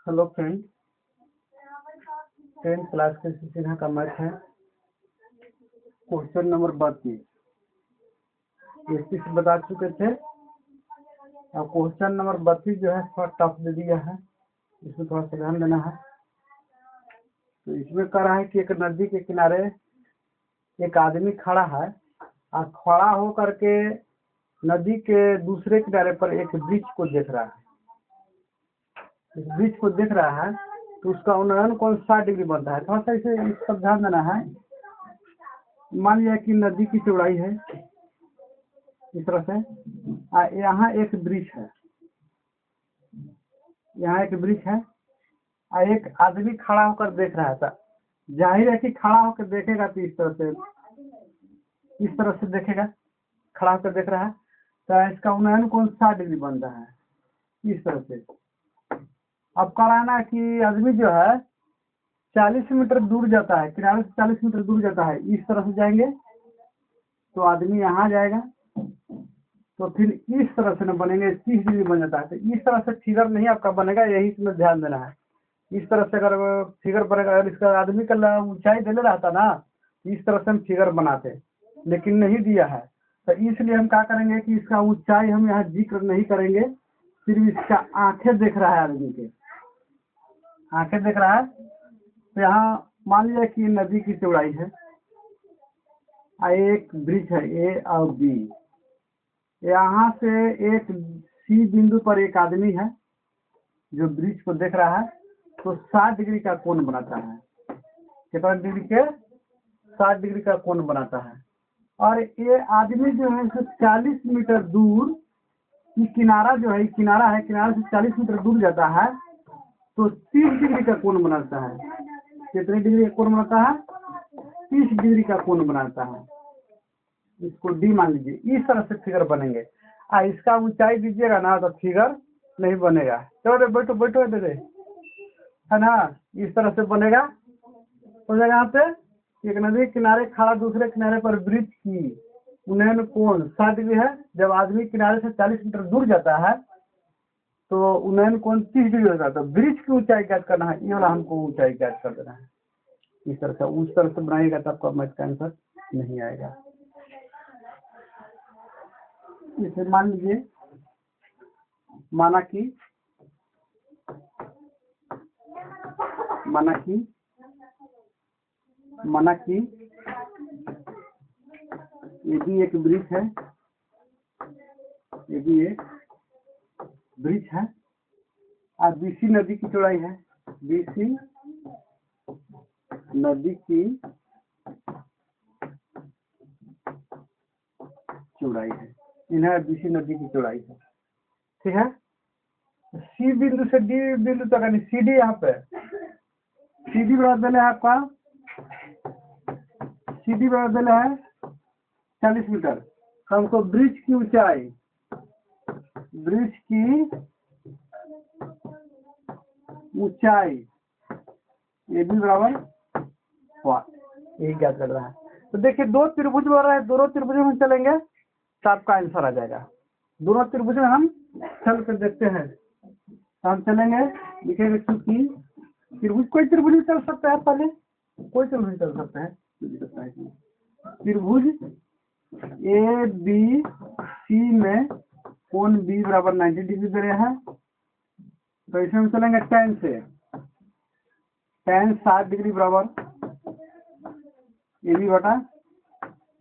Hello friend, 10th class के सिन्हा का math है। क्वेश्चन नंबर 32 से बता चुके थे। और क्वेश्चन नंबर 32 जो है थोड़ा टफ दे दिया है, इसमें थोड़ा सा ध्यान देना है। तो इसमें कह रहा है कि एक नदी के किनारे एक आदमी खड़ा है और खड़ा होकर के नदी के दूसरे किनारे पर एक वृक्ष को देख रहा है। इस वृक्ष को देख रहा है तो उसका उन्नयन कोण 60 डिग्री बनता है। थोड़ा सा इसे इस पर ध्यान देना है। मान लिया कि नदी की चौड़ाई है इस तरह से, यहाँ एक वृक्ष है, यहाँ एक वृक्ष है और एक आदमी खड़ा होकर देख रहा था। जाहिर है कि खड़ा होकर देखेगा तो इस तरह से देखेगा। खड़ा होकर देख रहा है तो इसका उन्नयन कोण 60 डिग्री बन रहा है इस तरह से। अब कराना कि आदमी जो है 40 मीटर दूर जाता है, किनारे से 40 मीटर दूर जाता है। इस तरह से जाएंगे तो आदमी यहाँ जाएगा तो फिर इस तरह से न बनेंगे, 30 डिग्री बन जाता है। तो इस तरह से फिगर नहीं आपका बनेगा, यही इसमें ध्यान देना है। इस तरह से अगर फिगर बनेगा, अगर इसका आदमी का ऊंचाई देने रहता ना, इस तरह से हम फिगर बनाते, लेकिन नहीं दिया है। तो इसलिए हम क्या करेंगे कि इसका ऊंचाई हम यहाँ जिक्र नहीं करेंगे। फिर इसका आंखें देख रहा है, आदमी के आंखें देख रहा है। तो यहाँ मान लिया कि नदी की चौड़ाई है, एक वृक्ष है ए और बी। यहाँ से एक सी बिंदु पर एक आदमी है जो वृक्ष को देख रहा है, तो 60 डिग्री का कोण बनाता है। कितना डिग्री के? 60 डिग्री का कोण बनाता है। और ये आदमी जो है 40 मीटर दूर, किनारा जो है किनारा है, किनारे से 40 मीटर दूर जाता है तो 30 डिग्री का कोण बनाता है। कितने डिग्री का कोण बनाता है? 30 डिग्री का कोण बनाता है। इसको डी मान लीजिए। इस तरह से फिगर बनेंगे। इसका ऊंचाई दीजिएगा ना तो फिगर नहीं बनेगा। चलो बैठो बैठो दे है ना। इस तरह से बनेगा। हो जाएगा। यहाँ पे एक नदी किनारे खड़ा, दूसरे किनारे पर वृक्ष की उन्नयन कोण 60 डिग्री है। जब आदमी किनारे से 40 मीटर दूर जाता है तो उन्नयन कोण 30 डिग्री होता है। तो वृक्ष की ऊंचाई ज्ञात करना है, ये वाला हमको ऊंचाई ज्ञात कर देना है। इस तरह से उस तरह से बनाएगा तो आपका मैथ का आंसर नहीं आएगा। इसे मान लीजिए, माना कि ये भी एक वृक्ष है, ये भी एक वृक्ष है और बीसी नदी की चौड़ाई है। बीसी नदी की चौड़ाई है, इन्हें बीसी नदी की चौड़ाई है। ठीक है। सी बिंदु से डी बिंदु तक, यानी सी डी, यहाँ पे सी डी बराबर है आपका, सी डी बराबर है 40 मीटर। हमको वृक्ष की ऊंचाई, ये भी बराबर यही ज्ञात कर रहा है। तो देखिए दो त्रिभुज बन रहा है, दोनों त्रिभुजों में चलेंगे तो आपका आंसर आ जाएगा। दोनों त्रिभुज में हम चल कर देखते हैं। तो हम चलेंगे, लिखेंगे क्योंकि त्रिभुज, कोई त्रिभुज भी चल सकता है, पहले कोई त्रिभुज चल सकता है। त्रिभुज ए बी सी में कोण बी बराबर 90 डिग्री दे रहा है। तो इसमें हम चलेंगे tan से, tan 60 डिग्री बराबर ए बी बटा,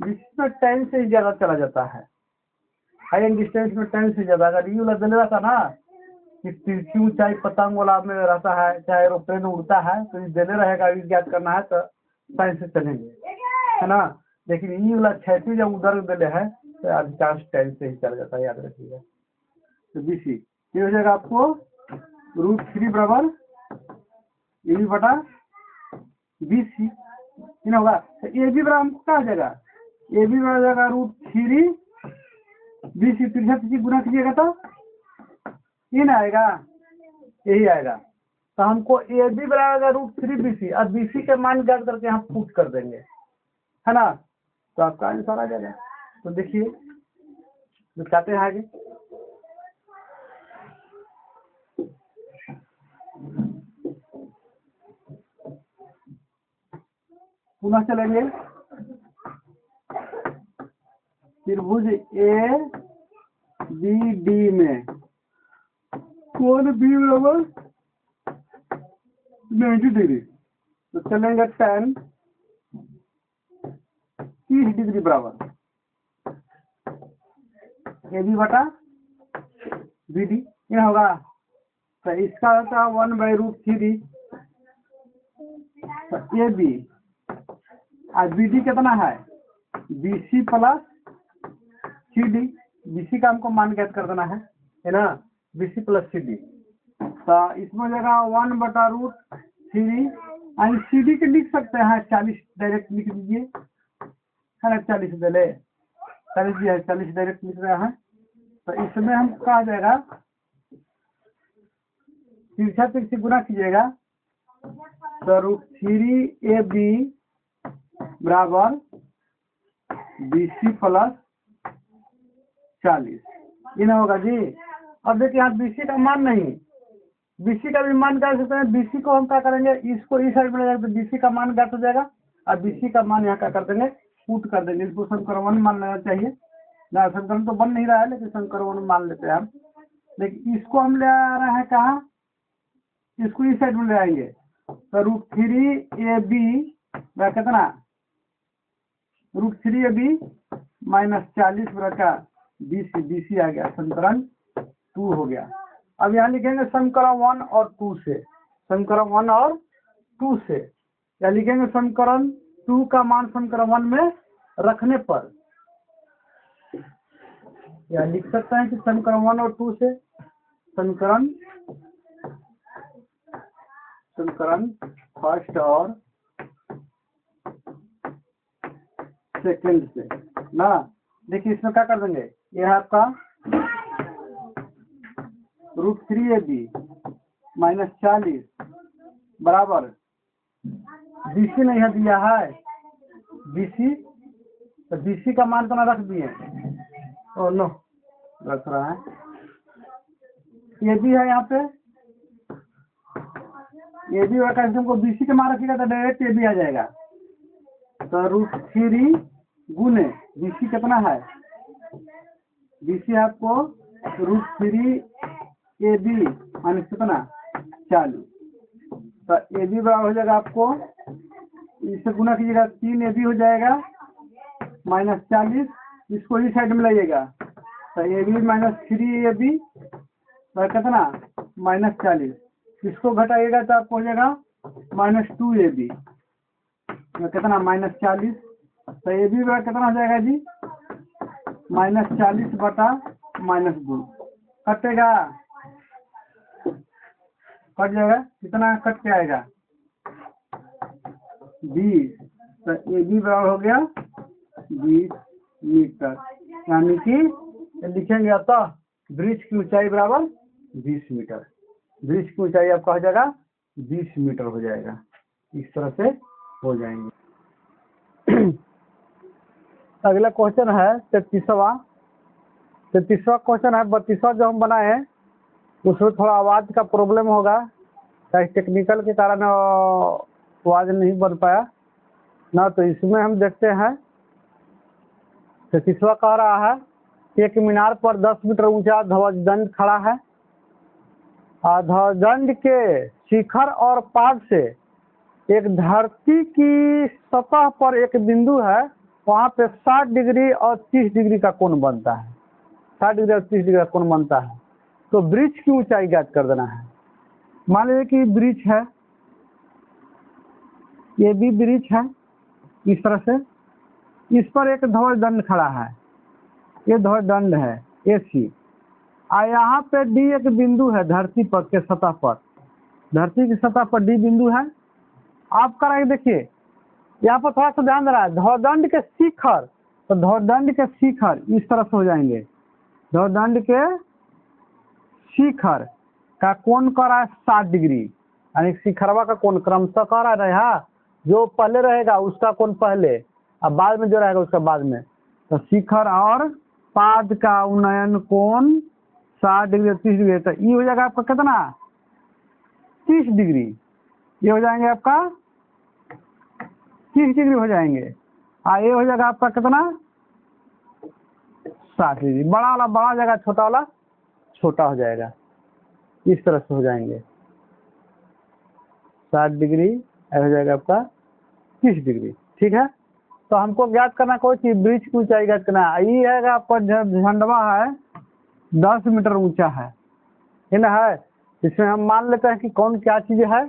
जिसमें tan से ही ज्यादा चला जाता है। हाई डिस्टेंस में tan से ज्यादा। अगर ये वाला दे रहा था ना कि तिरछी ऊंचाई पतंग वाला में रहता है, चाहे एरोप्लेन उड़ता है, तो ये देने रहेगा, ये ज्ञात करना है तो tan से चलेंगे, है ना। लेकिन ये वाला क्षैतिज जब उधर देने है तो अधिकांश tan से ही चला जाता है, याद रखिएगा। तो बीसी ये हो जाएगा आपको √3 बराबर ए बी बटा बीसी होगा। तो ए बी बराबर हमको क्या हो जाएगा? ए बी बराबर जाएगा √3 बीसी। तिरछा गुना कीजिएगा तो ये ना आएगा, यही आएगा। तो हमको ए बी बराबर √3 बीसी और बीसी के मान ज्ञात करके हम पुट कर देंगे, है ना। तो आपका आंसर आ जाएगा। तो देखिए दिखाते हैं आगे। पुनः चलेंगे त्रिभुज ए बी डी में कोण बी बराबर 90 डिग्री, तो चलेंगे tan 30 डिग्री बराबर ए बी बटा बी डी, ये होगा। तो इसका होता है 1/√3 ए बी और बी डी कितना है B C plus C D, B C का हमको मान ज्ञात कर देना है ना, B C plus C D. तो इसमें जगह 1/√3 और सी डी के लिख सकते हैं 40 डायरेक्ट लिख दीजिए, है ना, 40 पहले 40 भी है, 40 डायरेक्ट लिख रहे हैं। तो इसमें हम कहा जाएगा तिरछा तिरछी गुना कीजिएगा तो √3 ए बी बराबर बी सी प्लस 40, ये ना होगा जी। अब देखिए यहाँ बी सी का मान नहीं, बी सी का भी मान क्या सकते हैं, बी सी को हम क्या करेंगे, इसको इस साइड में ले जाएंगे तो बी सी का मान ज्ञात हो जाएगा और बी सी का मान यहाँ क्या कर देंगे, पुट कर देंगे। इसको समीकरण 1 मान लेना चाहिए ना, समीकरण तो बन नहीं रहा है लेकिन समीकरण 1 मान लेते हैं हम। लेकिन इसको हम ले आ रहे हैं कहाँ, इसको इस साइड में ले आएंगे तो √3 ए बी कितना, √3 ए बी माइनस 40 बटा बी सी आ गया, समीकरण 2 हो गया। अब यहाँ लिखेंगे समीकरण 1 और 2 से, समीकरण 1 और 2 से या लिखेंगे समीकरण 2 का मान समीकरण 1 में रखने पर, या लिख सकते हैं कि समीकरण 1 और 2 से समीकरण फर्स्ट और सेकंड से ना। देखिए इसमें क्या कर देंगे, यह आपका √3 ए बी माइनस 40 बराबर बी सी नहीं है दिया है, बी सी, तो बी सी का मान तो ना रख दिए, ओ नो रख रहा है, ये भी है यहाँ पे, ये भी होगा, हमको बी सी के मान रखिएगा तो डायरेक्ट ये भी आ जाएगा। तो √3 गुने बी सी कितना है, बी सी आपको √3 ए बी माइनस कितना 40, तो ए बी बराबर हो जाएगा आपको, इससे गुना कीजिएगा 3 ए बी हो जाएगा माइनस 40, इसको इस साइड में लाइएगा तो A B minus 3 A B कितना -40, इसको घटाइएगा तो आपको हो जाएगा -2 ए बी कितना -40, तो ए बी बराबर कितना हो जाएगा जी -40 बटा -2, कटेगा, कट जाएगा, कितना कट के आएगा 20, तो ए बी बराबर हो गया 20 मीटर, यानी कि लिखेंगे अतः वृक्ष की ऊंचाई बराबर 20 मीटर, वृक्ष की ऊंचाई आपका हो जाएगा 20 मीटर हो जाएगा, इस तरह से हो जाएंगे। अगला क्वेश्चन है 33वां क्वेश्चन है। 32वां जो हम बनाए हैं उसमें थोड़ा आवाज़ का प्रॉब्लम होगा, चाहे टेक्निकल के कारण आवाज़ नहीं बन पाया ना, तो इसमें हम देखते हैं 33वां कह रहा है एक मीनार पर 10 मीटर ऊंचा ध्वजदंड खड़ा है, ध्वजदंड के शिखर और पाद से एक धरती की सतह पर एक बिंदु है, वहाँ पे 60 डिग्री और 30 डिग्री का कोण बनता है, 60 डिग्री और 30 डिग्री का कोण बनता है। तो वृक्ष की ऊंचाई ज्ञात कर देना है। मान लीजिए कि वृक्ष है, ये भी वृक्ष है, इस तरह से इस पर एक ध्वजदंड खड़ा है, ये ध्वजदंड है ए सी, और यहाँ पे डी एक बिंदु है धरती पर के सतह पर, धरती की सतह पर डी बिंदु है। आप कराइए, देखिए यहाँ पर थोड़ा सा ध्यान दे रहा है, ध्वजदंड के शिखर, तो ध्वजदंड के शिखर इस तरह से हो जाएंगे, ध्वजदंड के शिखर का कोण कर रहा है 60 डिग्री, यानी शिखरवा का कोण क्रमशः कर रहा है, जो पहले रहेगा उसका कोण पहले, अब बाद में जो रहेगा उसका बाद में, तो शिखर और पाद का उन्नयन कोण 60 डिग्री 30 डिग्री, तो ये हो जाएगा आपका कितना 30 डिग्री, ये हो जाएंगे आपका 30 डिग्री हो जाएंगे। ये हो जाएगा आपका कितना 60 डिग्री। बड़ा वाला बड़ा हो जाएगा, छोटा वाला छोटा हो जाएगा। इस तरह से हो जाएंगे 60 डिग्री, हो जाएगा आपका 30 डिग्री। ठीक है, तो हमको ज्ञात करना कोई चीज, ब्रिज की ऊंचाई ज्ञात करना है। ये है आपका झंडवा है 10 मीटर ऊंचा है ना, है। इसमें हम मान लेते हैं कि कौन क्या चीज है।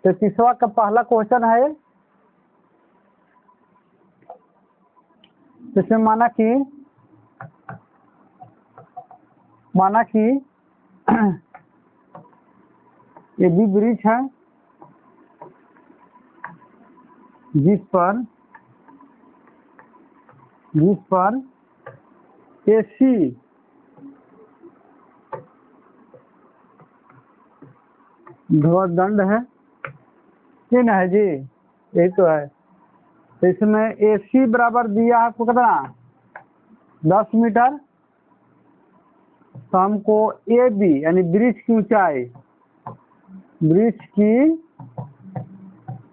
तो 30वां का पहला क्वेश्चन है, इसमें माना कि ये भी ब्रिज है जिस पर एसी ध्वजदंड है, ये ना है जी, यही तो है। तो इसमें एसी बराबर दिया है आपको कितना 10 मीटर। तो हमको ए बी यानी ब्रिज की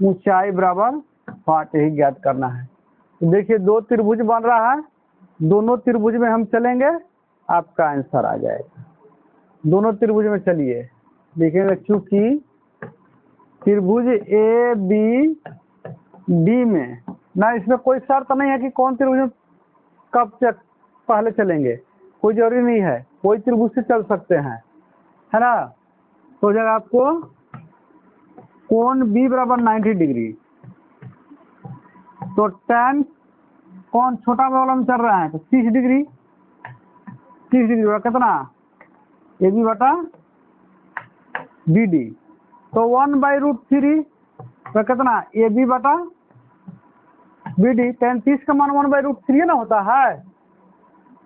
ऊंचाई बराबर 5 ही ज्ञात करना है। तो देखिए 2 त्रिभुज बन रहा है, दोनों त्रिभुज में हम चलेंगे, आपका आंसर आ जाएगा। दोनों त्रिभुज में चलिए देखेंगे, चूंकि त्रिभुज ए बी डी में ना, इसमें कोई शर्त नहीं है कि कौन त्रिभुज कब पहले चलेंगे, कोई जरूरी नहीं है, कोई त्रिभुज से चल सकते हैं, है ना। तो जब आपको कोण बी बराबर 90 डिग्री, तो tan कौन छोटा वाला में चल रहा है तो 30 डिग्री कितना ए बी बटा बी डी। तो 1/√3 तो कितना ए बी बटा बी डी। tan 30 का मान 1/√3 ना होता है।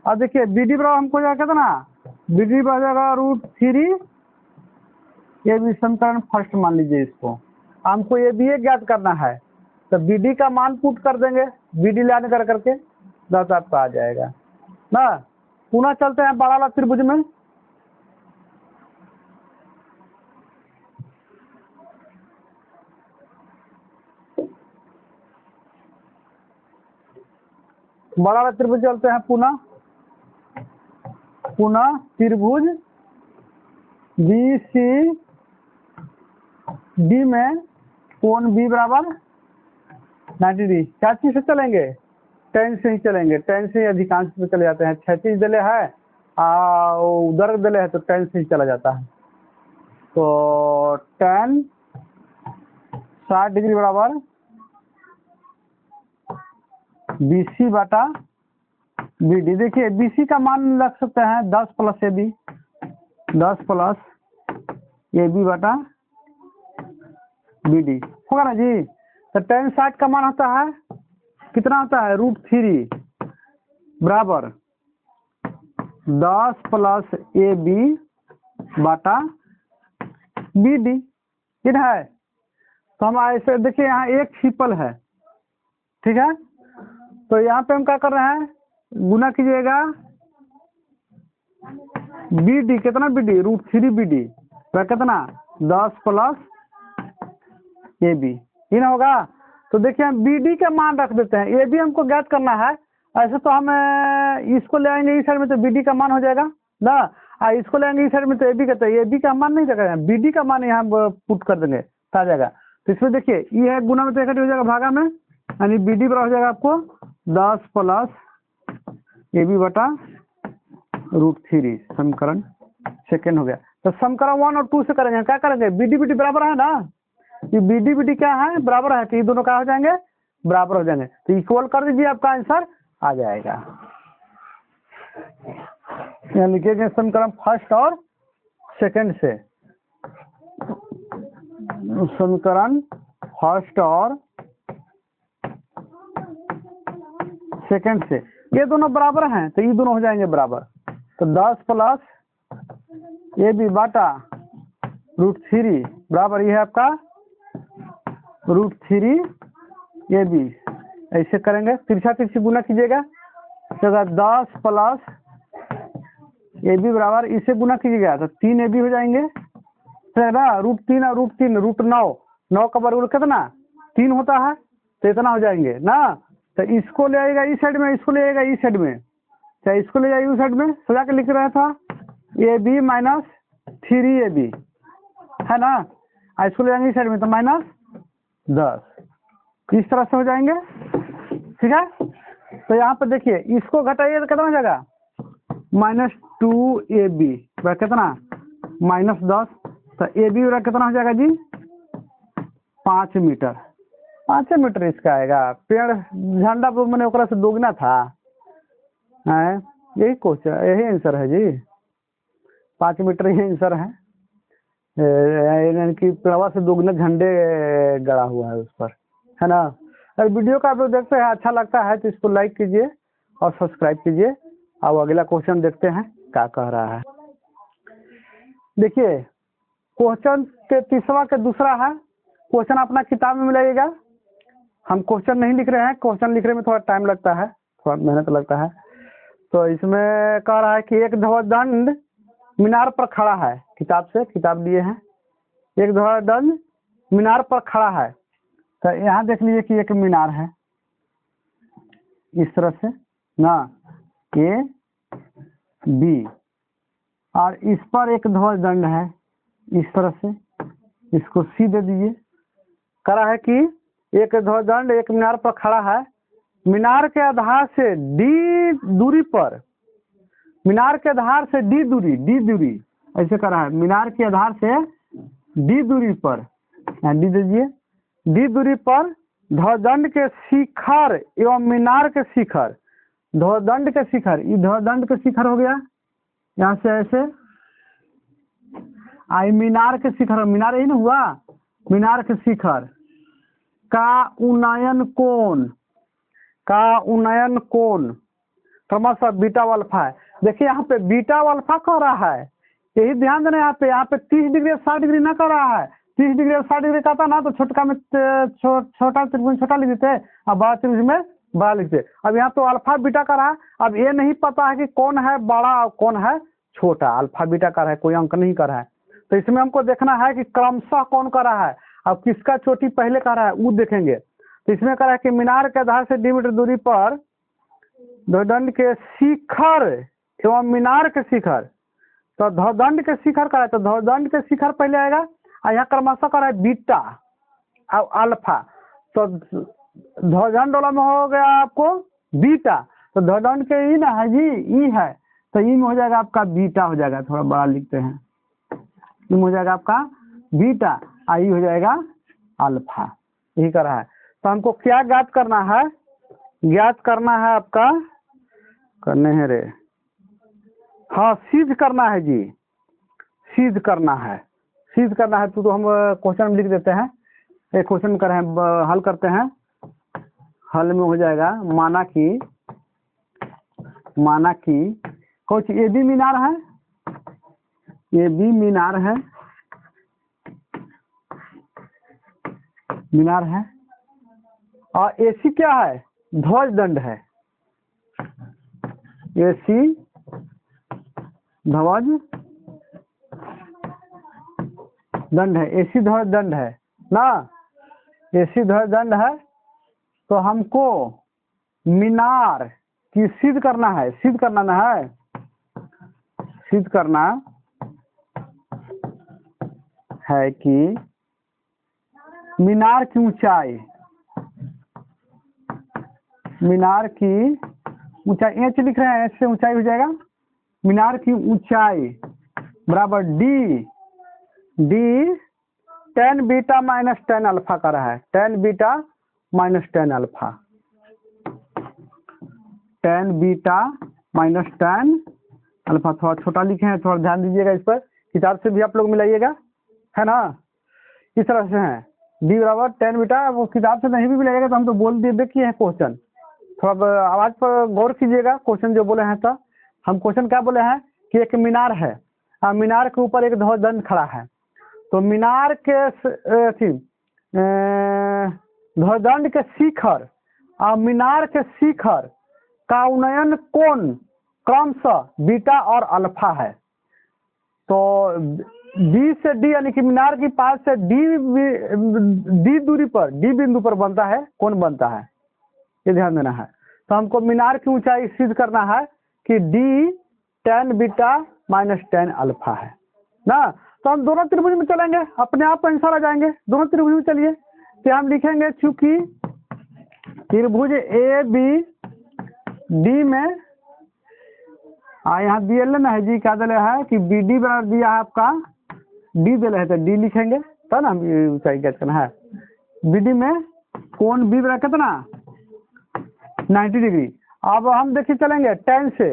अब देखिए बी डी बराबर हमको जाएगा कितना, बी डी बराबर जाएगा √3। ये भी समीकरण फर्स्ट मान लीजिए इसको। हमको ये भी ज्ञात करना है, तो बी डी का मान पुट कर देंगे, बी डी लाने करके 10 आपका आ जाएगा ना। पुनः चलते हैं बड़ा वाला त्रिभुज में। बड़ा वाला त्रिभुज चलते हैं पुनः त्रिभुज बी सी डी में कोण बी बराबर 90 डिग्री। क्या चीज से चलेंगे, tan से ही चलेंगे, tan से ही अधिकांश पे चले जाते हैं। क्षैतिज दले है उधर दले है तो tan से ही चला जाता है। तो tan 60 डिग्री बराबर BC बटा BD। देखिए BC का मान रख सकते हैं 10 प्लस AB, 10 प्लस AB बटा BD होगा ना जी। तो tan 60 का मान होता है कितना, होता है √3 बराबर 10 प्लस AB बटा BD। ठीक है, तो हम ऐसे देखिए यहाँ एक छिपल है, ठीक है। तो यहाँ पे हम क्या कर रहे हैं, गुना कीजिएगा BD कितना, BD √3 BD तो कितना 10 प्लस AB, ये ना होगा। तो देखिए हम BD का मान रख देते हैं, AB हमको ज्ञात करना है। ऐसे तो हम इसको ले आएंगे इस साइड में तो BD का मान हो जाएगा ना, इसको ले आएंगे इस साइड में तो AB का, तो AB का मान नहीं रखेगा, BD का मान यहाँ पुट कर देंगे तो आ जाएगा। तो इसमें देखिए ये है गुना में तो इकट्ठी हो जाएगा भागा में, यानी BD बराबर हो जाएगा आपको 10 प्लस AB बटा √3। समीकरण सेकेंड हो गया। तो समीकरण 1 और 2 से करेंगे, क्या करेंगे, BD बराबर है ना, ये BD क्या है बराबर है, तो ये दोनों क्या हो जाएंगे, बराबर हो जाएंगे। तो इक्वल कर दीजिए, आपका आंसर आ जाएगा। यहाँ लिखिए समीकरण फर्स्ट और सेकंड से, समीकरण फर्स्ट और सेकंड से ये दोनों बराबर हैं तो ये दोनों हो जाएंगे बराबर। तो 10 प्लस AB बटा √3 बराबर ये है आपका √3 AB। ऐसे करेंगे, तिरछा तिरछी गुना कीजिएगा, तो 10 प्लस AB बराबर इसे गुना कीजिएगा तो 3 AB हो जाएंगे, तो ना √3 और √3 √9, 9 का वर्गमूल कितना 3 होता है तो इतना हो जाएंगे ना। तो इसको ले आएगा इस साइड में, इसको ले आएगा इस साइड में, चाहे इसको ले जाइए उस साइड में, सजा के लिख रहा था AB माइनस 3AB है ना। इसको ले जाएंगे इस साइड में तो माइनस 10 इस तरह से हो जाएंगे। ठीक है, तो यहाँ पर देखिए इसको घटाइए तो कितना हो जाएगा -2AB कितना -10। तो AB वाला कितना हो जाएगा जी 5 मीटर। 5 मीटर इसका आएगा। पेड़ झंडा मैंने ओकरा से दोगुना था है, यही क्वेश्चन यही आंसर है जी। 5 मीटर ही आंसर है, यानी कि पेड़वा से दोगुना झंडे गड़ा हुआ है उस पर, है ना। अगर वीडियो का आप लोग देखते हैं अच्छा लगता है तो इसको लाइक कीजिए और सब्सक्राइब कीजिए। अब अगला क्वेश्चन देखते हैं क्या कह रहा है। देखिए क्वेश्चन के तीसरा के दूसरा है। क्वेश्चन अपना किताब में मिलाइएगा। हम क्वेश्चन नहीं लिख रहे हैं, क्वेश्चन लिखने में थोड़ा टाइम लगता है, थोड़ा मेहनत लगता है। तो इसमें कह रहा है कि एक ध्वजदंड मीनार पर खड़ा है। किताब से किताब लिए हैं। एक ध्वजदंड मीनार पर खड़ा है। तो यहाँ देख लीजिए कि एक मीनार है इस तरह से ना, A B, और इस पर एक ध्वजदंड है इस तरह से, इसको C दे दीजिए। कह रहा है कि एक ध्वजदंड एक मीनार पर खड़ा है। मीनार के आधार से D दूरी पर, मीनार के आधार से D दूरी ऐसे कर रहा है। मीनार के आधार से D दूरी पर, D दीजिए, D दूरी पर ध्वजदंड के शिखर एवं मीनार के शिखर, ध्वजदंड के शिखर, ये ध्वजदंड के शिखर हो गया यहाँ से ऐसे, आई मीनार के शिखर, मीनार ही ना हुआ, मीनार के शिखर का उन्नयन कोण क्रमशः बीटा व अल्फा है। देखिए यहाँ पे बीटा व अल्फा कह रहा है, यही ध्यान देना। यहाँ पे 30 डिग्री 60 डिग्री ना कर रहा है। 30 डिग्री और 60 डिग्री कहता ना तो छोटका में छोटा त्रिभुज छोटा लिख देते और बड़ा त्रिभुज में बड़ा लिखते। अब यहाँ तो अल्फा बीटा का रहा। अब ये नहीं पता है कि कौन है बड़ा और कौन है छोटा। अल्फा बीटा का रहा है, कोई अंक नहीं कर रहा है। तो इसमें हमको देखना है कि क्रमशः कौन कर रहा है। अब किसका चोटी पहले कर रहा है वो देखेंगे। तो इसमें कह रहा है कि मीनार के आधार से D मीटर दूरी पर ध्वजदंड के शिखर एवं मीनार के शिखर, तो ध्वजदंड के शिखर का है तो ध्वजदंड के शिखर पहले आएगा और यहाँ क्रमशः कर रहा है बीटा और अल्फा। तो ध्वजदंड वाला में हो गया आपको बीटा, तो ध्वजदंड के ई ना है जी, ई है तो ई में हो जाएगा आपका बीटा हो जाएगा। थोड़ा बड़ा लिखते हैं, ई में हो जाएगा आपका बीटा, आई हो जाएगा अल्फा। यही कर रहा है। तो हमको क्या ज्ञात करना है, ज्ञात करना है आपका, करने हैं रे, हाँ सिद्ध करना है जी, सिद्ध करना है, सिद्ध करना है। तो हम क्वेश्चन में लिख देते हैं। एक क्वेश्चन कर रहे हैं, हल करते हैं। हल में हो जाएगा माना कि कुछ AB मीनार है, AB मीनार है, मीनार है और AC क्या है, ध्वजदंड है। AC ध्वजदंड है, AC ध्वजदंड है ना, AC ध्वजदंड है। तो हमको मीनार की सिद्ध करना है, सिद्ध करना ना है, सिद्ध करना है कि मीनार की ऊंचाई, मीनार की ऊंचाई H लिख रहे हैं, H से ऊंचाई हो जाएगा। मीनार की ऊंचाई बराबर D tan beta minus tan alpha का रहा है। tan beta minus tan alpha, tan beta minus tan alpha. थोड़ा छोटा लिखे हैं, थोड़ा ध्यान दीजिएगा इस पर। किताब से भी आप लोग मिलाइएगा, है ना। इस तरह से है D बराबर tan बीटा। वो किताब से नहीं भी मिलाइएगा तो हम तो बोल दिए, देखिए है क्वेश्चन। थोड़ा आवाज पर गौर कीजिएगा, क्वेश्चन जो बोले हैं। तो हम क्वेश्चन क्या बोले हैं कि एक मीनार है और मीनार के ऊपर एक ध्वजदंड खड़ा है। तो मीनार के ध्वजदंड के शिखर और मीनार के शिखर का उन्नयन कोण क्रमशः बीटा और अल्फा है। तो बी से डी यानी कि मीनार के पास से डी दूरी पर, डी बिंदु पर बनता है कौन बनता है, ये ध्यान देना है। तो हमको मीनार की ऊंचाई सिद्ध करना है कि D tan beta minus tan alpha है ना। तो हम दोनों त्रिभुज में चलेंगे, अपने आप आंसर आ जाएंगे। दोनों त्रिभुज में चलिए, तो हम लिखेंगे चूंकि त्रिभुज ए बी डी में यहाँ दिए ना है जी, क्या दिले है कि बी डी बराबर दिया है आपका डी दिले है, तो डी लिखेंगे तो ना हम ऊंचाई ज्ञात करना है। बी डी में कोण बी बराबर कितना 90 डिग्री। अब हम देखिए चलेंगे tan से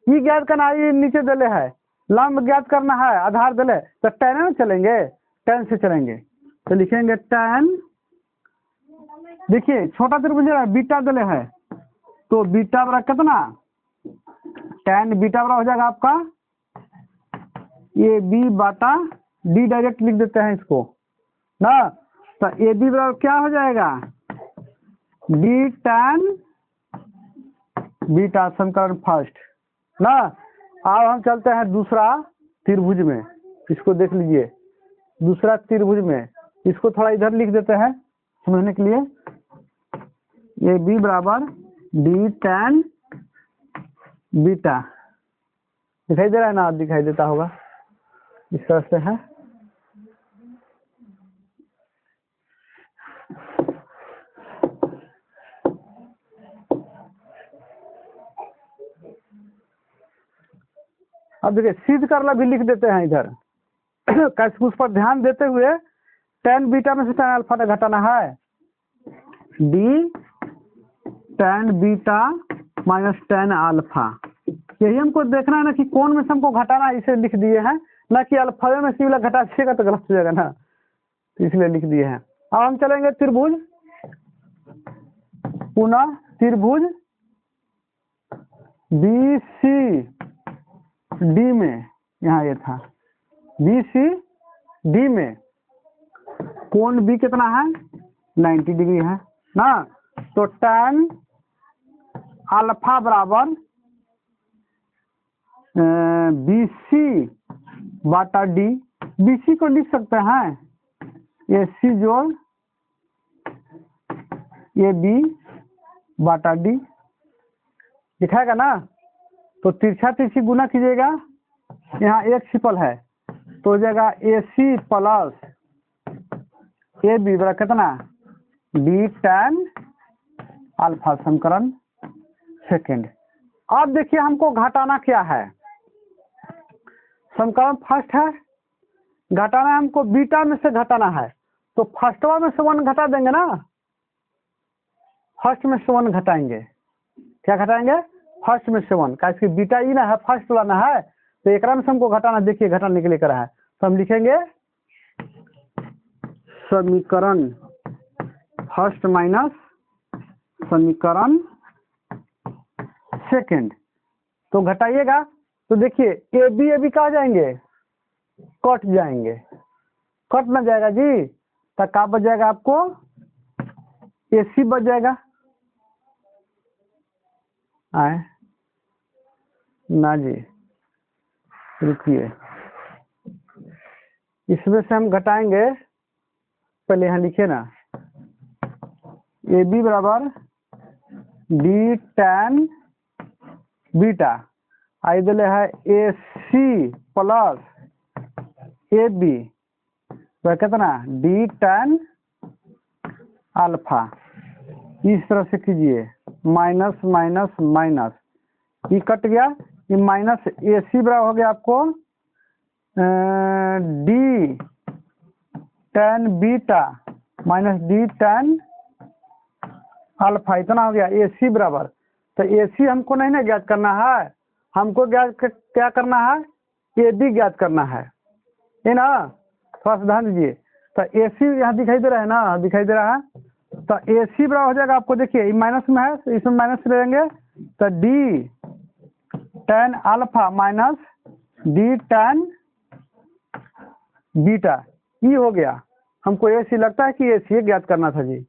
ई ज्ञात करना है, ये नीचे दिले है, लंब ज्ञात करना है, आधार दिले, तो tan में चलेंगे, tan से चलेंगे तो लिखेंगे tan, देखिए छोटा त्रिभुज है बीटा दिले है, तो बीटा बराबर कितना tan बीटा बराबर हो जाएगा आपका ए बी बाटा डी, डायरेक्ट लिख देते हैं इसको ना। तो ए बी बराबर क्या हो जाएगा डी tan बीटा, समीकरण फर्स्ट ना। अब हम चलते हैं दूसरा त्रिभुज में, इसको देख लीजिए दूसरा त्रिभुज में, इसको थोड़ा इधर लिख देते हैं समझने के लिए। ए बी बराबर डी tan बीटा, दिखाई दे रहा है ना, दिखाई देता होगा, इस तरह से है। अब देखिए सिद्ध करला भी लिख देते हैं इधर कैसे, उस पर ध्यान देते हुए tan बीटा में से tan अल्फा का घटाना है, D tan beta minus tan alpha, यही हमको देखना है ना कि कौन में से हमको घटाना है, इसे लिख दिए हैं ना कि अल्फा में सी वाला घटा दीजिएगा तो गलत हो जाएगा ना, तो इसलिए लिख दिए हैं। अब हम चलेंगे त्रिभुज, पुनः त्रिभुज बी सी डी में, यहाँ ये था बी सी डी में कोण बी कितना है 90 डिग्री है ना। तो tan अल्फा बराबर बी सी बाटा डी, बी सी को लिख सकते हैं ए सी जोड़ ए बी बाटा डी, दिखाएगा ना। तो तिरछा तिरछी गुना कीजिएगा, यहाँ एक सिपल है तो हो जाएगा ए सी प्लस ए बी बराबर कितना डी tan अल्फा, समीकरण सेकेंड। अब देखिए हमको घटाना क्या है, समीकरण फर्स्ट है, घटाना हमको बीटा में से घटाना है, तो फर्स्टवा में से 1 घटा देंगे ना, फर्स्ट में से 1 घटाएंगे, क्या घटाएंगे फर्स्ट में से 1, कैसे बीटा ई ना है फर्स्ट वाला ना है, तो एक में से हमको घटाना, देखिए घटाने के लिए करा है, तो हम लिखेंगे समीकरण फर्स्ट माइनस समीकरण सेकंड, तो घटाइएगा तो देखिए ए बी कहा जाएंगे कट जाएंगे, कट ना जाएगा जी, तो क्या बच जाएगा आपको ए सी बच जाएगा, आए ना जी, रुकिए इसमें से हम घटाएंगे, पहले यहाँ लिखिए ना ए बी बराबर डी tan बीटा, आई दिले है ए सी प्लस ए बी कितना डी tan अल्फा, इस तरह से कीजिए, माइनस माइनस माइनस, ये कट गया, ये माइनस ए सी बराबर हो गया आपको D tan beta minus D tan alpha, इतना हो गया ए सी बराबर। तो ए सी हमको नहीं ना ज्ञात करना है, हमको क्या करना है ए बी ज्ञात करना है ना, थोड़ा सा ध्यान दीजिए। तो ए सी यहाँ दिखाई दे रहा है ना, दिखाई दे रहा है, तो ए सी बराबर हो जाएगा आपको, देखिए माइनस में है, इसमें माइनस ले लेंगे, तो D tan alpha minus D tan beta, ये हो गया। हमको ए सी लगता है कि ए सी ज्ञात करना था जी,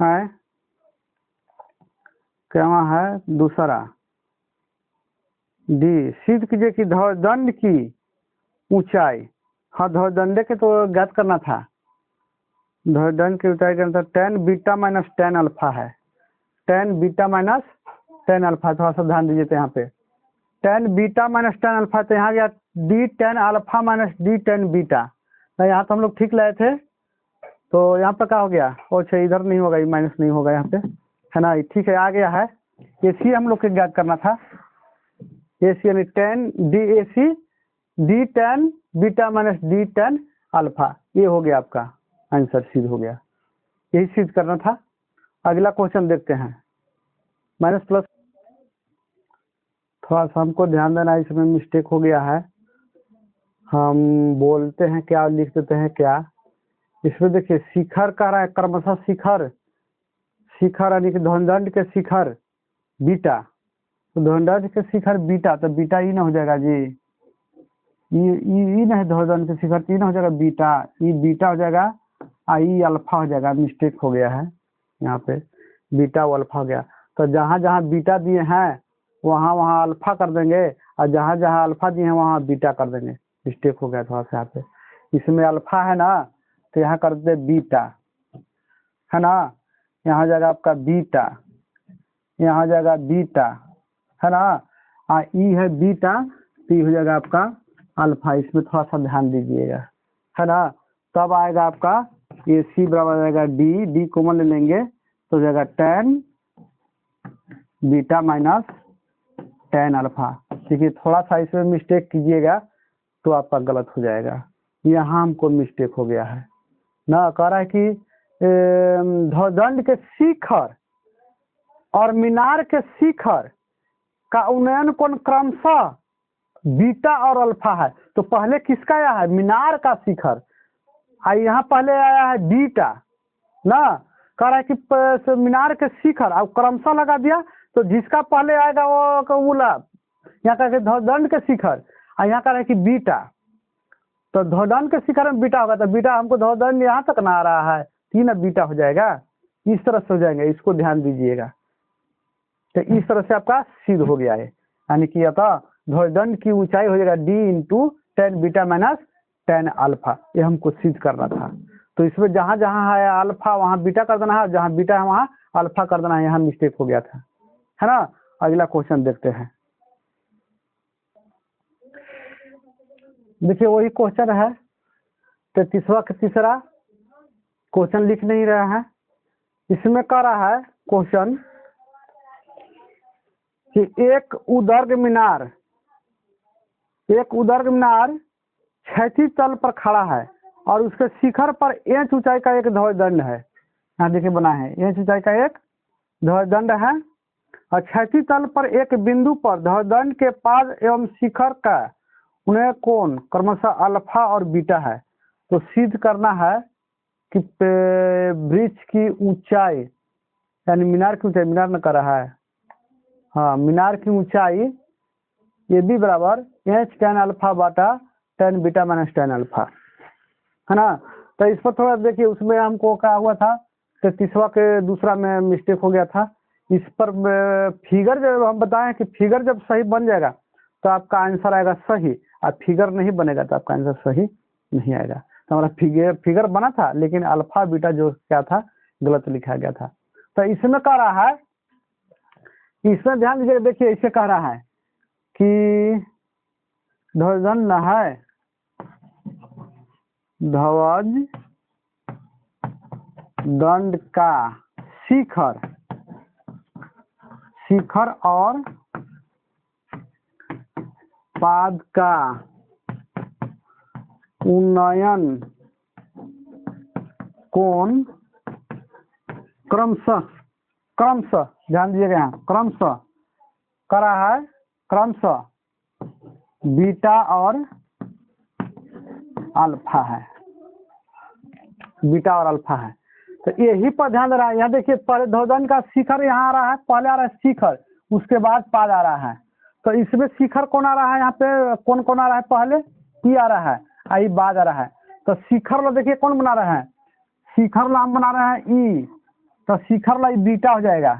है क्या है दूसरा डी, सिद्ध कीजिए कि दंड की ऊंचाई, हाँ ध्वजदंड के तो ज्ञात करना था, ध्वजदंड की ऊंचाई करना था, tan beta minus tan alpha है, tan beta minus tan alpha, थोड़ा सा ध्यान दीजिए तो यहाँ पे tan beta minus tan alpha, तो यहाँ गया D tan alpha minus D tan beta, तो यहाँ तो हम लोग ठीक लाए थे, तो यहाँ पर क्या हो गया, अच्छा इधर नहीं होगा, ये माइनस नहीं होगा यहाँ पे, है ना, ठीक है आ गया है, ए सी हम लोग को ज्ञात करना था, ए सी यानी tan D A C D tan beta minus D tan alpha, ये हो गया आपका आंसर, सिद्ध हो गया, यही सिद्ध करना था। अगला क्वेश्चन देखते हैं, माइनस प्लस, थोड़ा सा हमको ध्यान देना, इसमें मिस्टेक हो गया है, हम बोलते हैं क्या लिख देते हैं क्या, इसमें देखिए शिखर कह रहा है, क्रमशः शिखर, शिखर यानी कि ध्वजदंड के शिखर बीटा, तो ध्वजदंड के शिखर बीटा, तो बीटा ई ना हो जाएगा जी, ई नहीं ध्वजदंड के शिखर, ई ना हो जाएगा बीटा, ई बीटा हो जाएगा, आई अल्फा हो जाएगा, मिस्टेक हो गया है यहाँ पे, बीटा वो अल्फा हो गया, तो जहाँ जहाँ बीटा दिए हैं वहाँ वहाँ अल्फा कर देंगे, और जहाँ जहाँ अल्फा दिए हैं वहाँ बीटा कर देंगे, मिस्टेक हो गया थोड़ा सा यहाँ पे, इसमें अल्फा है ना, तो यहाँ कर दे बीटा, है ना, यहाँ जाएगा आपका बीटा, यहाँ जाएगा बीटा, है ना, ई है बीटा, तो ये हो जाएगा आपका अल्फा, इसमें थोड़ा सा ध्यान दीजिएगा, है ना, तब आएगा आपका ये सी बराबर आएगा डी, डी कॉमन ले लेंगे तो जाएगा ten beta minus tan alpha, देखिए थोड़ा सा इसमें मिस्टेक कीजिएगा तो आपका गलत हो जाएगा, यहाँ हमको मिस्टेक हो गया है ना, कह रहा है कि ध्वजदंड के शिखर और मीनार के शिखर का उन्नयन कोण क्रमशः बीटा और अल्फा है, तो पहले किसका आया है, मीनार का शिखर, यहाँ पहले आया है बीटा ना, कह रहा है कि मीनार के शिखर और क्रमशः लगा दिया, तो जिसका पहले आएगा वो बोला, यहाँ कह ध्वजदंड के शिखर, यहाँ कह रहा है कि बीटा, तो ध्वजदंड के शिखर में बीटा होगा, तो बीटा हमको ध्वजदंड यहाँ तक ना आ रहा है, तीन बीटा हो जाएगा, इस तरह से हो जाएंगे, इसको ध्यान दीजिएगा, तो इस तरह से आपका सिद्ध हो गया है, यानी कि अतः ध्वजदंड की ऊंचाई हो जाएगा D into ten beta minus tan alpha, ये हमको सिद्ध करना था, तो इसमें जहाँ जहाँ है अल्फा वहाँ बीटा कर देना है, जहाँ बीटा है वहाँ अल्फा कर देना है, यहाँ मिस्टेक हो गया था, है ना। अगला क्वेश्चन देखते हैं, देखिए वही क्वेश्चन है, 33वां का तीसरा क्वेश्चन लिख नहीं रहा है, इसमें कह रहा है क्वेश्चन कि एक उदर्ग मीनार क्षैतिज तल पर खड़ा है और उसके शिखर पर इंच ऊंचाई का एक ध्वजदंड है, यहाँ देखिए बना है, इंच ऊंचाई का एक ध्वजदंड है, और क्षैतिज तल पर एक बिंदु पर ध्वजदंड के पाद एवं शिखर का उन्हें कोण क्रमशः अल्फा और बीटा है, तो सिद्ध करना है कि वृक्ष की ऊंचाई यानी मीनार की ऊंचाई, मीनार में कर रहा है, हाँ मीनार की ऊंचाई ये भी बराबर एच टेन अल्फा बाटा tan beta minus tan alpha, है ना, तो इस पर थोड़ा देखिए, उसमें हमको क्या हुआ था, 33वां के दूसरा में मिस्टेक हो गया था, इस पर फिगर जब हम बताएं कि फिगर जब सही बन जाएगा तो आपका आंसर आएगा सही, और फिगर नहीं बनेगा तो आपका आंसर सही नहीं आएगा, तो हमारा फिगर बना था लेकिन अल्फा बीटा जो क्या था गलत लिखा गया था, तो इसमें कह रहा है, इसमें ध्यान दीजिए, देखिए इसे कह रहा है कि ध्वजदंड है, ध्वज दंड का शिखर और पाद का उन्नयन कोण क्रमशः ध्यान दीजिएगा, यहाँ क्रमशः करा है, क्रमशः बीटा और अल्फा है, बीटा और अल्फा है, तो यही पर ध्यान दे रहा है, यहाँ देखिए पहले ध्वजदंड का शिखर यहाँ आ रहा है, पहले आ रहा है शिखर, उसके बाद पाद आ रहा है, तो इसमें शिखर कौन आ रहा है, यहाँ पे कौन आ रहा है, पहले ई आ रहा है, आई बाद आ रहा है, तो शिखर ला देखिए कौन बना रहे हैं, शिखर ला हम बना रहे हैं ई, तो शिखर ला बीटा हो जाएगा,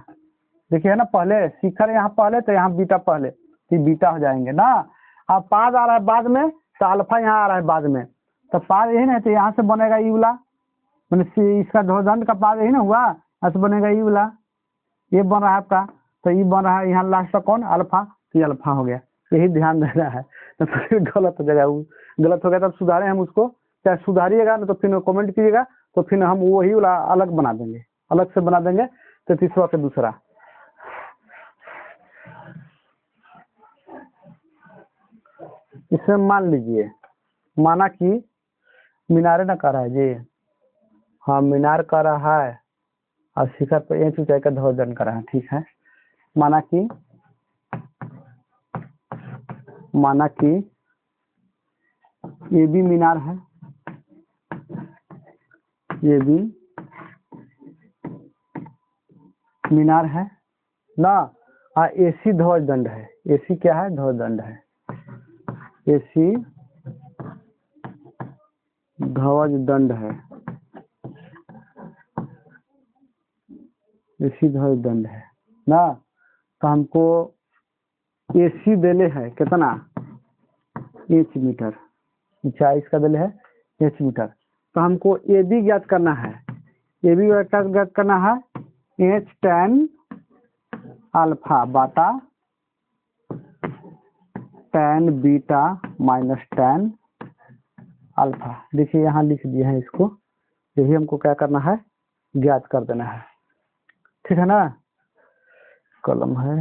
देखिए है ना, पहले शिखर यहाँ पहले, तो यहाँ बीटा पहले, तो बीटा हो जाएंगे ना, अब पाद आ रहा है बाद में, तो अल्फा यहाँ आ रहा है बाद में, तो पाद यही ना, तो यहाँ से बनेगा ई वाला, मैंने इसका ध्रुवदंड का पाद यही ना हुआ, ऐसे बनेगा ई वाला, ये बन रहा है आपका, तो ये बन रहा है यहाँ लास्ट का कौन, अल्फा, तो ये अल्फा हो गया। यही ध्यान देना है, तो फिर गलत हो जाएगा, वो गलत हो गया तब सुधारें हम उसको, चाहे सुधारिएगा ना तो फिर कमेंट कीजिएगा, तो फिर हम वही वाला अलग बना देंगे, अलग से बना देंगे 33वां के दूसरा। इसमें मान लीजिए, माना कि मीनारे ना कर रहा है जी, हाँ मीनार कर रहा है और शिखर पर एक ऊंचाई का ध्रुवदंड कर रहा है, ठीक है। माना कि ये भी मीनार है, ये भी मीनार है ना, एसी ध्रुवदंड है, एसी क्या है, ध्रुवदंड है, एसी ध्रुवदंड है, एसी ध्रुवदंड है ना। तो हमको एसी देले है कितना, एच मीटर, ऊंचाई इसका देले है एच मीटर, तो हमको ए बी ज्ञात करना है, ए बी ज्ञात करना है एच tan अल्फा बाटा tan beta minus tan alpha. देखिए यहाँ लिख दिए हैं इसको, यही हमको क्या करना है, ज्ञात कर देना है, ठीक है ना, कलम है,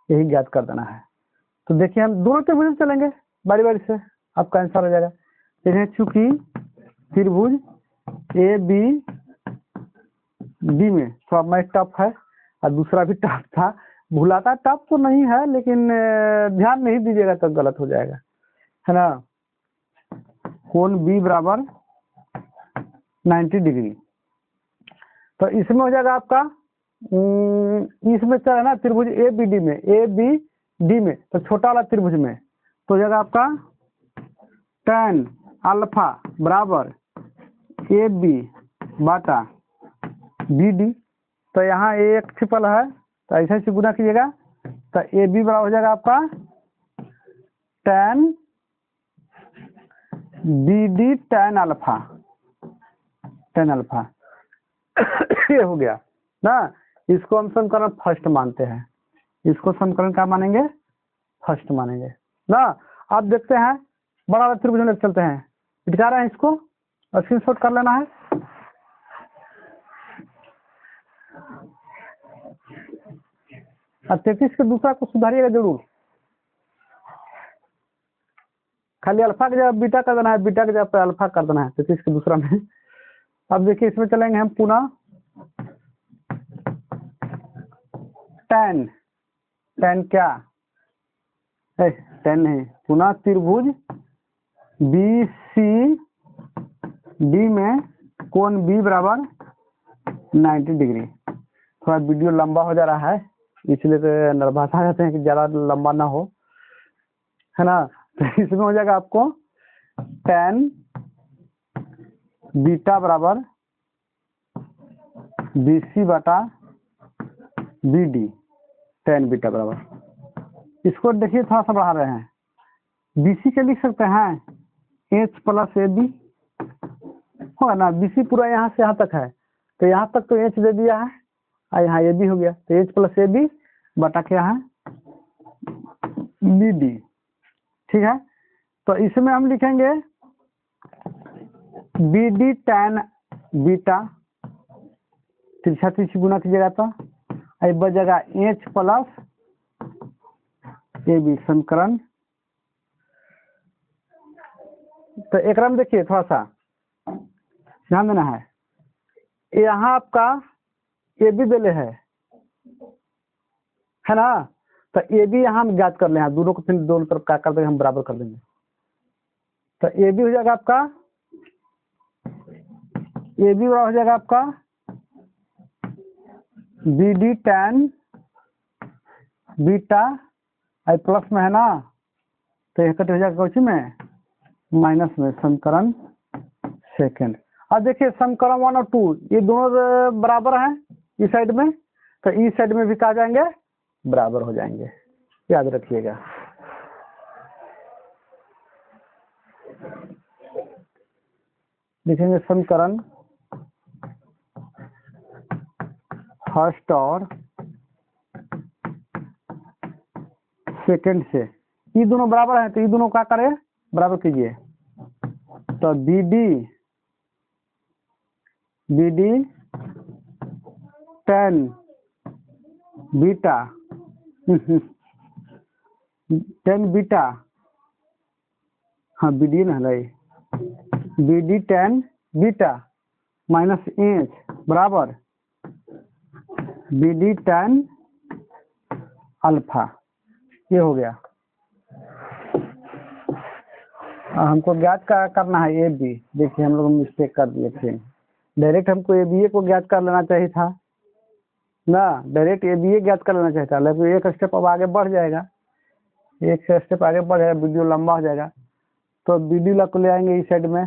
यही ज्ञात कर देना है। तो देखिए हम दोनों त्रिभुज चलेंगे बारी बारी से, आपका आंसर हो जाएगा। देखिए चूंकि त्रिभुज ए बी डी में थोड़ा मैं टफ है और दूसरा भी टफ था, भुलाता टफ तो नहीं है, लेकिन ध्यान नहीं दीजिएगा तो गलत हो जाएगा, है ना। कोण बी बराबर 90 डिग्री, तो इसमें हो जाएगा आपका, इसमें चला ना त्रिभुज ए बी डी में, ए बी डी में, तो छोटा वाला त्रिभुज में तो हो जाएगा आपका tan अल्फा बराबर ए बी बाटा बी डी, तो यहाँ एक ट्रिपल है तो ऐसे से गुना कीजिएगा, तो ए बी बराबर हो जाएगा आपका tan B D tan alpha, ये हो गया ना। इसको हम समीकरण फर्स्ट मानते हैं, इसको समीकरण क्या मानेंगे, फर्स्ट मानेंगे ना। आप देखते हैं बड़ा त्रिभुज में चलते हैं, दिखा रहे हैं इसको, और स्क्रीनशॉट कर लेना है। अब 33 के दूसरा को सुधारिएगा जरूर, खाली अल्फा की जगह बीटा कर देना है, बीटा की जगह पे अल्फा कर देना है 33 के दूसरा में। अब देखिए इसमें चलेंगे हम पुनः tan क्या है, tan नहीं, पुनः त्रिभुज बी सी डी में कोण बी बराबर 90 डिग्री। थोड़ा वीडियो लंबा हो जा रहा है इसलिए तो नर्वस आ जाते हैं कि ज़्यादा लंबा ना हो, है ना। तो इसमें हो जाएगा आपको tan बीटा बराबर बी सी बटा बी डी, tan बीटा बराबर, इसको देखिए थोड़ा सा बढ़ा रहे हैं, बी सी के लिख सकते हैं एच प्लस ए बी, होगा ना, बी सी पूरा यहाँ से यहाँ तक है, तो यहाँ तक तो एच दे दिया है और यहाँ ए बी हो गया, तो एच प्लस ए बी बटा क्या है बी डी, ठीक है। तो इसमें हम लिखेंगे बी डी tan बीटा, तिरछा तिरछी गुना कीजिएगा तो आई बचेगा एच प्लस ए बी, समीकरण। तो एक में देखिए थोड़ा सा ध्यान देना है, यहाँ आपका ए बी दिले है ना, तो ए बी यहाँ हम ज्ञात कर ले हैं, दोनों को फिर दोनों तरफ क्या कर देंगे हम बराबर कर देंगे, तो ए बी हो जाएगा आपका, ए बी हो जाएगा आपका बी डी tan बीटा, आई प्लस में है ना, तो यह कट हो जाएगा कौची में, माइनस में, समीकरण सेकेंड। अब देखिए समीकरण 1 और 2 ये दोनों बराबर हैं इस साइड में, तो इस साइड में भी कहा जाएंगे बराबर हो जाएंगे, याद रखिएगा। लिखेंगे समीकरण फर्स्ट और सेकंड से, ये दोनों बराबर है तो ये दोनों क्या करें, बराबर कीजिए। तो BD tan beta tan beta, हाँ BD ना है, BD tan beta minus H बराबर BD tan अल्फा। ये हो गया। हमको ज्ञात करना है ए बी। देखिए हम लोग मिस्टेक कर दिए थे, डायरेक्ट हमको ए बी ए को ज्ञात कर लेना चाहिए था ना, डायरेक्ट ए बी ए ज्ञात कर लेना चाहिए था, लेकिन एक स्टेप अब आगे बढ़ जाएगा, एक स्टेप आगे बढ़ जाएगा, वीडियो लंबा हो जाएगा। तो BD ला को ले आएंगे इस साइड में,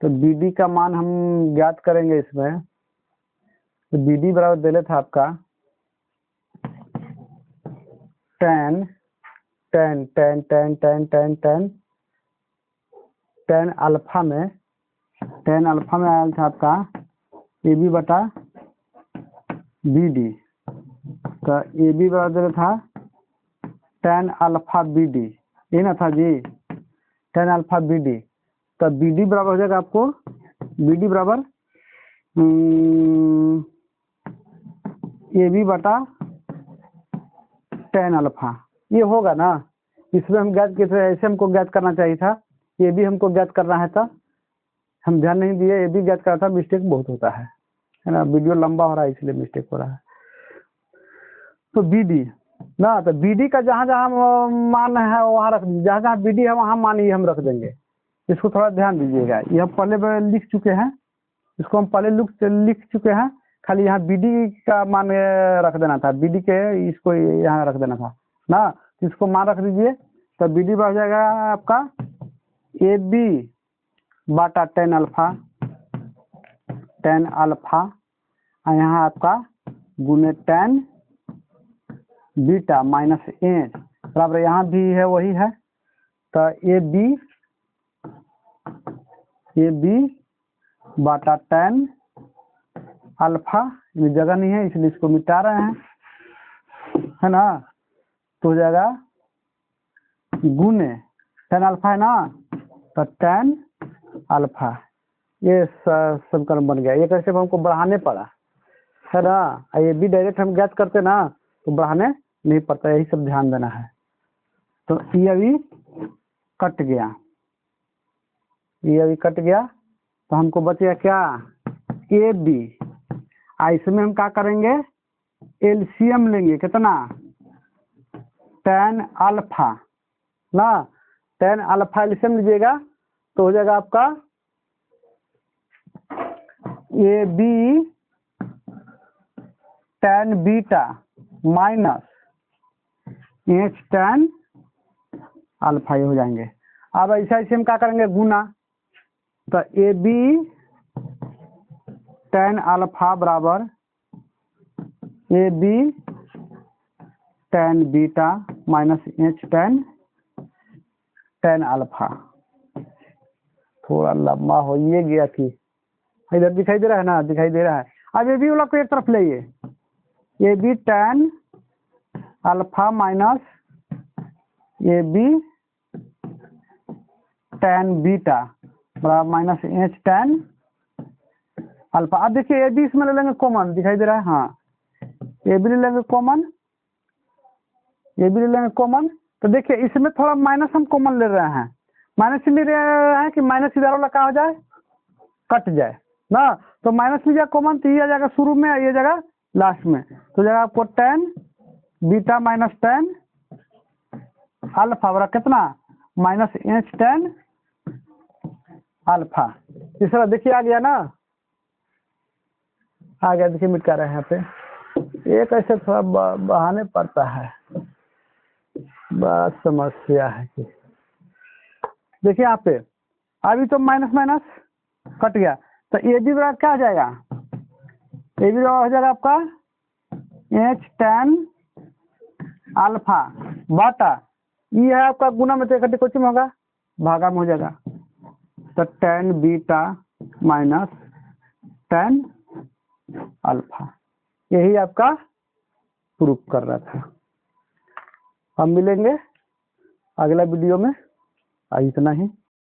तो BD का मान हम ज्ञात करेंगे इसमें। तो BD बराबर दे था आपका tan अल्फा में, tan अल्फा में आया था आपका AB बटा BD। तो AB बराबर दे था tan अल्फा BD, ये ना था जी, tan अल्फा BD। तो BD बराबर हो जाएगा आपको, BD बराबर AB बटा tan अल्फा, ये होगा ना। इसमें हम ज्ञात किए थे, ऐसे हमको ज्ञात करना चाहिए था, ये भी हमको ज्ञात करना है, था हम ध्यान नहीं दिए, ये भी ज्ञात करना था। मिस्टेक बहुत होता है ना, वीडियो लंबा हो रहा है इसलिए मिस्टेक हो रहा है। तो BD ना, तो BD का जहाँ जहाँ मान है वहाँ रख दीजिए, जहाँ जहाँ BD है वहाँ मान ही हम रख देंगे। इसको थोड़ा ध्यान दीजिएगा, ये हम पहले लिख चुके हैं, इसको हम पहले लिख चुके हैं, खाली यहाँ BD का मान रख देना था, BD के इसको यहाँ रख देना था ना, इसको मान रख दीजिए। तो BD बढ़ जाएगा आपका AB बाटा tan अल्फा, और यहाँ आपका गुने tan बीटा माइनस एच बराबर, यहाँ भी है वही है। तो AB बाटा tan अल्फा, ये जगह नहीं है इसलिए इसको मिटा रहे हैं, है ना। तो हो जाएगा गुने tan अल्फा है ना, तो tan अल्फा, ये समीकरण बन गया। ये कैसे हमको बढ़ाने पड़ा है ना, ये भी डायरेक्ट हम ज्ञात करते ना तो बढ़ाने नहीं पड़ता, यही सब ध्यान देना है। तो ये अभी कट गया, ये अभी कट गया, तो हमको बच गया क्या, AB। इसमें हम क्या करेंगे, एलसीएम लेंगे, कितना, tan अल्फा ना, tan अल्फा एलसीएम लीजिएगा तो हो जाएगा आपका AB tan beta minus H tan alpha, ये हो जाएंगे। अब ऐसा ऐसे हम क्या करेंगे, गुना। तो AB tan अल्फा बराबर AB tan beta minus H tan alpha. थोड़ा लंबा हो ये गया कि इधर दिखाई दे रहा है ना, दिखाई दे रहा है। अब AB वाला को एक तरफ ले, AB tan alpha minus AB tan beta बराबर माइनस H tan अल्फा। अब देखिए AB इसमें ले लेंगे कॉमन, दिखाई दे रहा है, हाँ AB ले लेंगे कॉमन, AB ले लेंगे कॉमन। तो देखिए इसमें थोड़ा माइनस हम कॉमन ले रहे हैं, माइनस ले रहे हैं कि माइनस इधर वाला क्या हो जाए, कट जाए ना। तो माइनस में जाए कॉमन, तो ये आ जाएगा शुरू में, ये जगह लास्ट में, तो जाएगा आपको tan beta minus tan alpha बराबर कितना, माइनस H tan अल्फा। इस तरह देखिए आ गया ना, आ गया। देखिए मिटा रहे हैं यहाँ पे, एक ऐसे थोड़ा बहाने पड़ता है, बड़ा समस्या है कि देखिए यहाँ पे अभी तो माइनस माइनस कट गया, तो AB बराबर क्या हो जाएगा, AB बराबर हो जाएगा आपका H tan अल्फा बाटा ई है आपका गुना में, तो इकट्ठे कुछ में होगा, भागा में हो जाएगा। तो tan beta minus tan alpha, यही आपका प्रूफ कर रहा था। हम मिलेंगे अगला वीडियो में, इतना ही।